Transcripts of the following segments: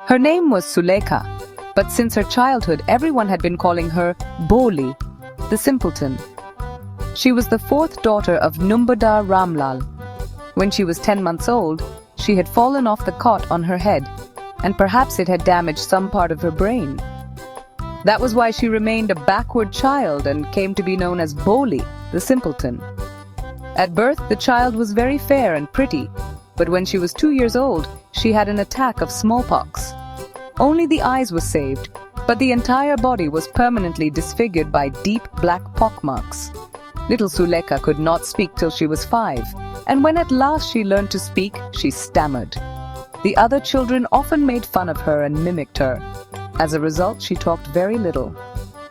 Her name was Sulekha, but since her childhood everyone had been calling her Bholi, the simpleton. She was the fourth daughter of Numbadar Ramlal. When she was 10 months old, she had fallen off the cot on her head, and perhaps it had damaged some part of her brain. That was why she remained a backward child and came to be known as Bholi, the simpleton. At birth, the child was very fair and pretty, but when she was 2 years old, she had an attack of smallpox. Only the eyes were saved, but the entire body was permanently disfigured by deep black pockmarks. Little Sulekha could not speak till she was 5, and when at last she learned to speak, she stammered. The other children often made fun of her and mimicked her. As a result, she talked very little.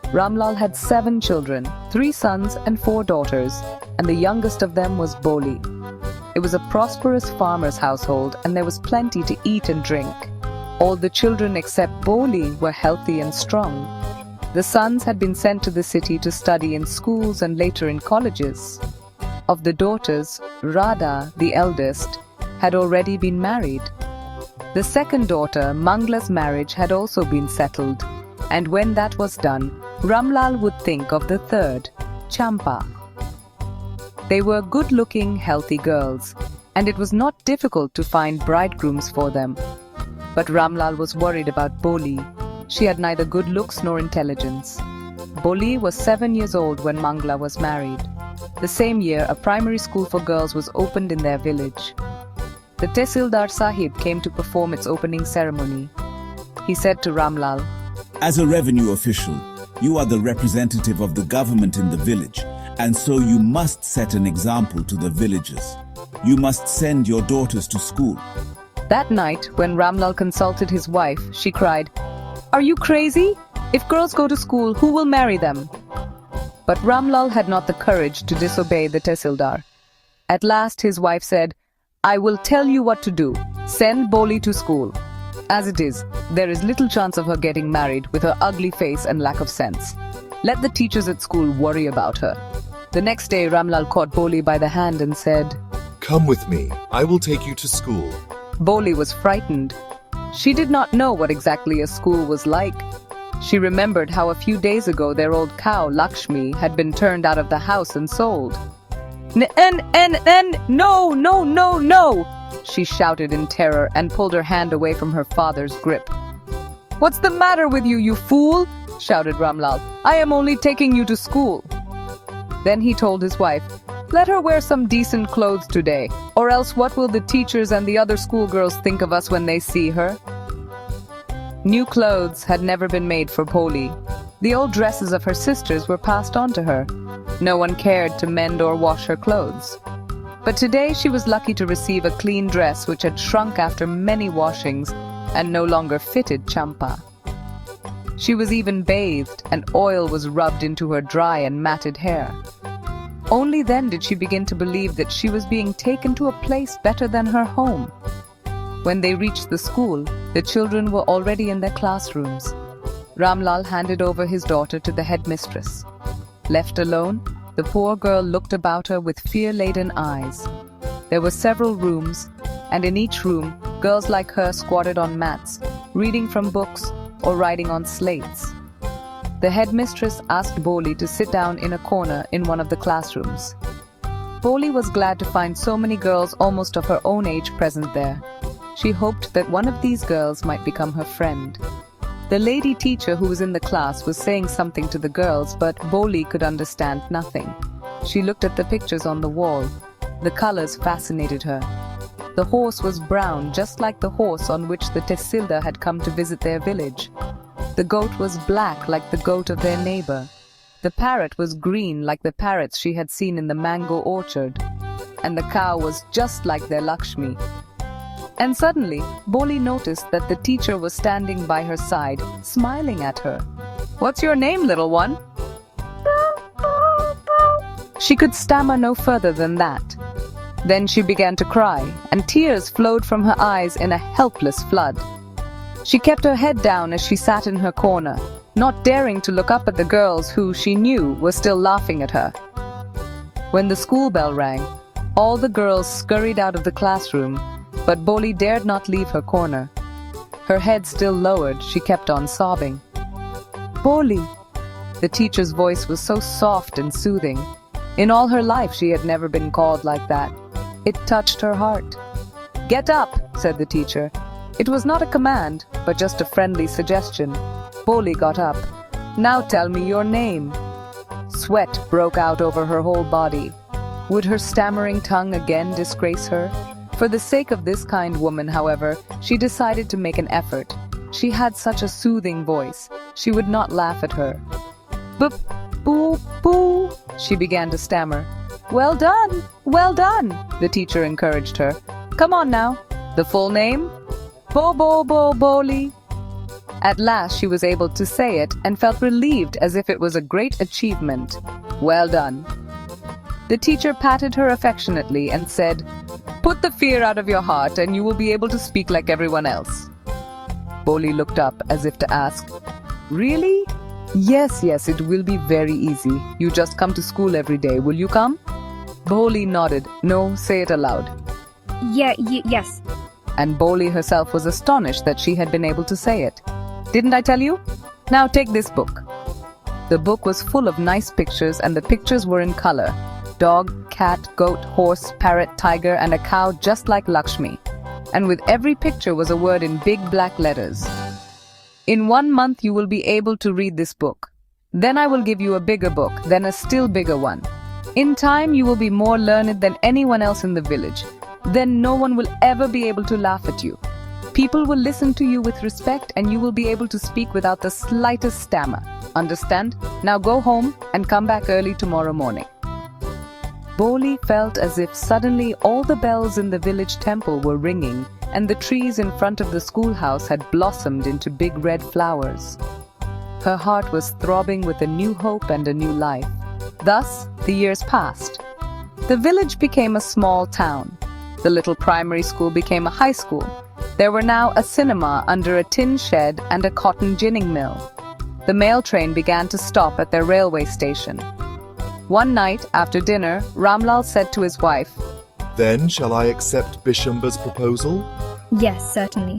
Ramlal had 7 children, 3 sons and 4 daughters, and the youngest of them was Bholi. It was a prosperous farmer's household, and there was plenty to eat and drink. All the children except Bholi were healthy and strong. The sons had been sent to the city to study in schools and later in colleges. Of the daughters, Radha, the eldest, had already been married. The second daughter, Mangla's marriage had also been settled, and when that was done, Ramlal would think of the third, Champa. They were good-looking, healthy girls, and it was not difficult to find bridegrooms for them. But Ramlal was worried about Bholi. She had neither good looks nor intelligence. Bholi was 7 years old when Mangla was married. The same year, a primary school for girls was opened in their village. The Tehsildar Sahib came to perform its opening ceremony. He said to Ramlal, "As a revenue official, you are the representative of the government in the village, and so you must set an example to the villagers. You must send your daughters to school." That night, when Ramlal consulted his wife, she cried, "Are you crazy? If girls go to school, who will marry them?" But Ramlal had not the courage to disobey the Tehsildar. At last his wife said, "I will tell you what to do. Send Bholi to school. As it is, there is little chance of her getting married with her ugly face and lack of sense. Let the teachers at school worry about her." The next day, Ramlal caught Bholi by the hand and said, "Come with me. I will take you to school." Bholi was frightened. She did not know what exactly a school was like. She remembered how a few days ago their old cow, Lakshmi, had been turned out of the house and sold. No, no, no, no!" she shouted in terror and pulled her hand away from her father's grip. "What's the matter with you, you fool?" shouted Ramlal. "I am only taking you to school." Then he told his wife, "Let her wear some decent clothes today, or else what will the teachers and the other schoolgirls think of us when they see her?" New clothes had never been made for Bholi. The old dresses of her sisters were passed on to her. No one cared to mend or wash her clothes. But today she was lucky to receive a clean dress which had shrunk after many washings and no longer fitted Champa. She was even bathed, and oil was rubbed into her dry and matted hair. Only then did she begin to believe that she was being taken to a place better than her home. When they reached the school, the children were already in their classrooms. Ramlal handed over his daughter to the headmistress. Left alone, the poor girl looked about her with fear-laden eyes. There were several rooms, and in each room, girls like her squatted on mats, reading from books or writing on slates. The headmistress asked Bholi to sit down in a corner in one of the classrooms. Bholi was glad to find so many girls almost of her own age present there. She hoped that one of these girls might become her friend. The lady teacher who was in the class was saying something to the girls, but Bholi could understand nothing. She looked at the pictures on the wall. The colors fascinated her. The horse was brown, just like the horse on which the Tehsildar had come to visit their village. The goat was black, like the goat of their neighbor. The parrot was green, like the parrots she had seen in the mango orchard. And the cow was just like their Lakshmi. And suddenly, Bholi noticed that the teacher was standing by her side, smiling at her. "What's your name, little one?" She could stammer no further than that. Then she began to cry, and tears flowed from her eyes in a helpless flood. She kept her head down as she sat in her corner, not daring to look up at the girls who, she knew, were still laughing at her. When the school bell rang, all the girls scurried out of the classroom, but Bholi dared not leave her corner. Her head still lowered, she kept on sobbing. Bholi! The teacher's voice was so soft and soothing. In all her life, she had never been called like that. It touched her heart. Get up, said the teacher. It was not a command, but just a friendly suggestion. Bholi got up. Now tell me your name. Sweat broke out over her whole body. Would her stammering tongue again disgrace her? For the sake of this kind woman, however, she decided to make an effort. She had such a soothing voice. She would not laugh at her. Boo, boo, she began to stammer. Well done, the teacher encouraged her. Come on now. The full name? Bholi. At last she was able to say it and felt relieved as if it was a great achievement. Well done. The teacher patted her affectionately and said, Put the fear out of your heart and you will be able to speak like everyone else. Bholi looked up as if to ask, Really? Yes, it will be very easy. You just come to school every day. Will you come? Bholi nodded. No, say it aloud. Yes. And Bholi herself was astonished that she had been able to say it. Didn't I tell you? Now take this book. The book was full of nice pictures and the pictures were in color. Dog, cat, goat, horse, parrot, tiger, and a cow just like Lakshmi. And with every picture was a word in big black letters. In 1 month you will be able to read this book. Then I will give you a bigger book, then a still bigger one. In time you will be more learned than anyone else in the village. Then no one will ever be able to laugh at you. People will listen to you with respect and you will be able to speak without the slightest stammer. Understand? Now go home and come back early tomorrow morning. Bholi felt as if suddenly all the bells in the village temple were ringing and the trees in front of the schoolhouse had blossomed into big red flowers. Her heart was throbbing with a new hope and a new life. Thus, the years passed. The village became a small town. The little primary school became a high school. There were now a cinema under a tin shed and a cotton ginning mill. The mail train began to stop at their railway station. One night, after dinner, Ramlal said to his wife, Then shall I accept Bishamba's proposal? Yes, certainly.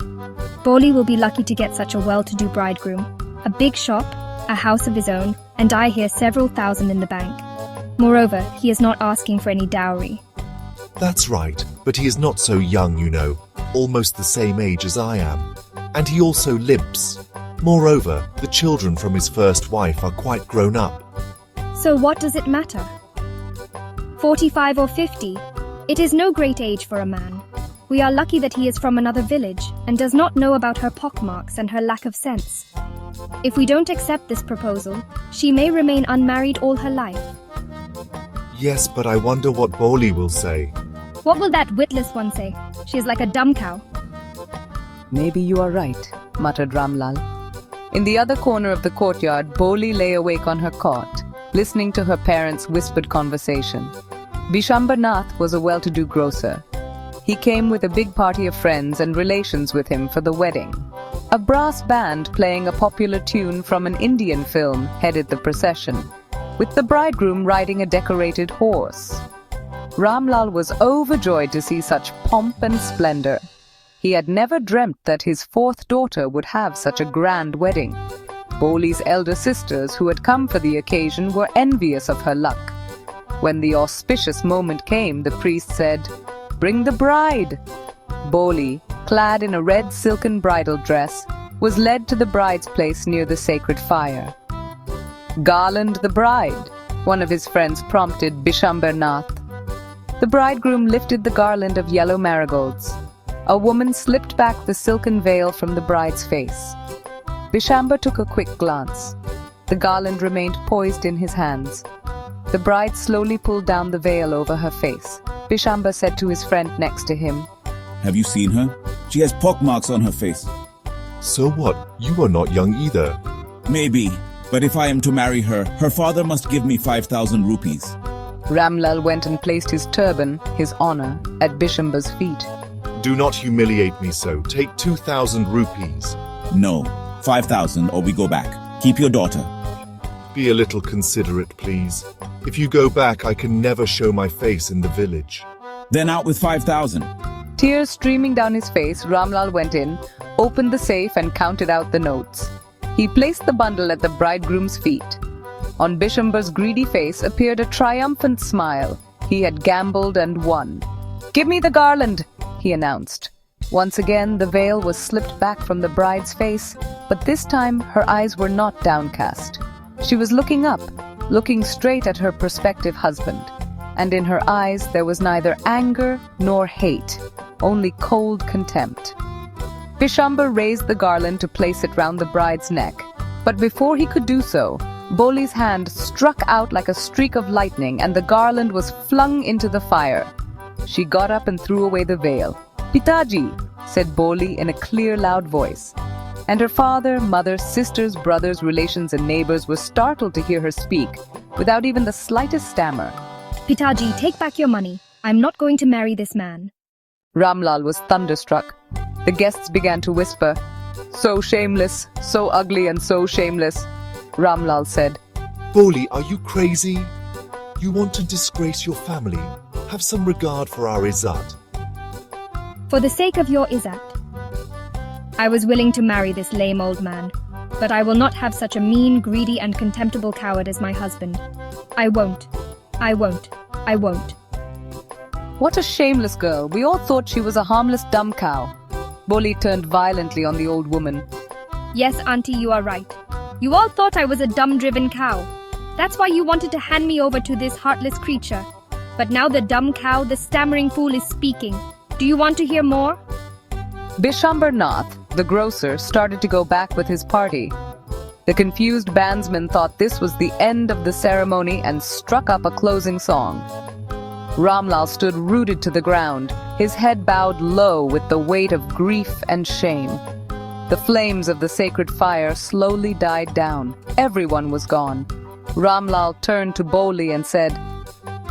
Bholi will be lucky to get such a well-to-do bridegroom. A big shop, a house of his own, and I hear several thousand in the bank. Moreover, he is not asking for any dowry. That's right, but he is not so young, you know, almost the same age as I am. And he also limps. Moreover, the children from his first wife are quite grown up. So what does it matter? 45 or 50? It is no great age for a man. We are lucky that he is from another village and does not know about her pockmarks and her lack of sense. If we don't accept this proposal, she may remain unmarried all her life. Yes, but I wonder what Bholi will say. What will that witless one say? She is like a dumb cow. Maybe you are right, muttered Ramlal. In the other corner of the courtyard, Bholi lay awake on her cot, listening to her parents' whispered conversation. Bishambarnath was a well-to-do grocer. He came with a big party of friends and relations with him for the wedding. A brass band playing a popular tune from an Indian film headed the procession, with the bridegroom riding a decorated horse. Ramlal was overjoyed to see such pomp and splendor. He had never dreamt that his fourth daughter would have such a grand wedding. Bholi's elder sisters, who had come for the occasion, were envious of her luck. When the auspicious moment came, the priest said, "Bring the bride." Bholi, clad in a red silken bridal dress, was led to the bride's place near the sacred fire. "Garland the bride," one of his friends prompted Bishambarnath. The bridegroom lifted the garland of yellow marigolds. A woman slipped back the silken veil from the bride's face. Bishambar took a quick glance. The garland remained poised in his hands. The bride slowly pulled down the veil over her face. Bishambar said to his friend next to him, Have you seen her? She has pockmarks on her face. So what? You are not young either. Maybe, but if I am to marry her, her father must give me 5,000 rupees. Ramlal went and placed his turban, his honor, at Bishambar's feet. Do not humiliate me so. Take 2,000 rupees. No, 5,000 or we go back. Keep your daughter. Be a little considerate, please. If you go back, I can never show my face in the village. Then out with 5,000. Tears streaming down his face, Ramlal went in. opened the safe and counted out the notes. He placed the bundle at the bridegroom's feet. On Bishamber's greedy face appeared a triumphant smile. He had gambled and won. "Give me the garland," he announced. Once again, the veil was slipped back from the bride's face, but this time her eyes were not downcast. She was looking up, looking straight at her prospective husband. And in her eyes there was neither anger nor hate, only cold contempt. Bishamber raised the garland to place it round the bride's neck, but before he could do so, Bholi's hand struck out like a streak of lightning and the garland was flung into the fire. She got up and threw away the veil. "Pitaji," said Bholi in a clear, loud voice. And her father, mother, sisters, brothers, relations and neighbors were startled to hear her speak, without even the slightest stammer. Pitaji, take back your money. I'm not going to marry this man. Ramlal was thunderstruck. The guests began to whisper, "So shameless, so ugly and so shameless." Ramlal said, Bholi, are you crazy? You want to disgrace your family? Have some regard for our Izzat. For the sake of your Izzat, I was willing to marry this lame old man, but I will not have such a mean, greedy and contemptible coward as my husband. I won't. I won't. I won't. "What a shameless girl. We all thought she was a harmless dumb cow." Bholi turned violently on the old woman. Yes, Auntie, you are right. You all thought I was a dumb-driven cow. That's why you wanted to hand me over to this heartless creature. But now the dumb cow, the stammering fool, is speaking. Do you want to hear more? Bishamber Nath, the grocer, started to go back with his party. The confused bandsman thought this was the end of the ceremony and struck up a closing song. Ramlal stood rooted to the ground, his head bowed low with the weight of grief and shame. The flames of the sacred fire slowly died down. Everyone was gone. Ramlal turned to Bholi and said,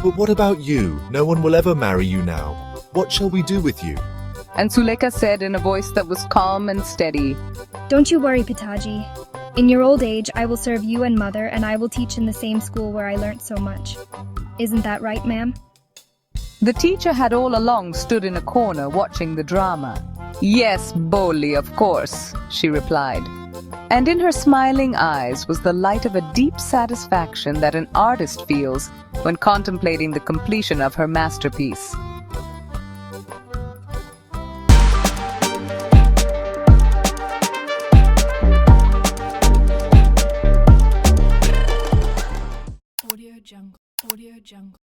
But what about you? No one will ever marry you now. What shall we do with you? And Sulekha said in a voice that was calm and steady, Don't you worry, Pitaji. In your old age, I will serve you and Mother, and I will teach in the same school where I learnt so much. Isn't that right, ma'am? The teacher had all along stood in a corner watching the drama. "Yes, Bholi, of course," she replied. And in her smiling eyes was the light of a deep satisfaction that an artist feels when contemplating the completion of her masterpiece. Audio Jungle.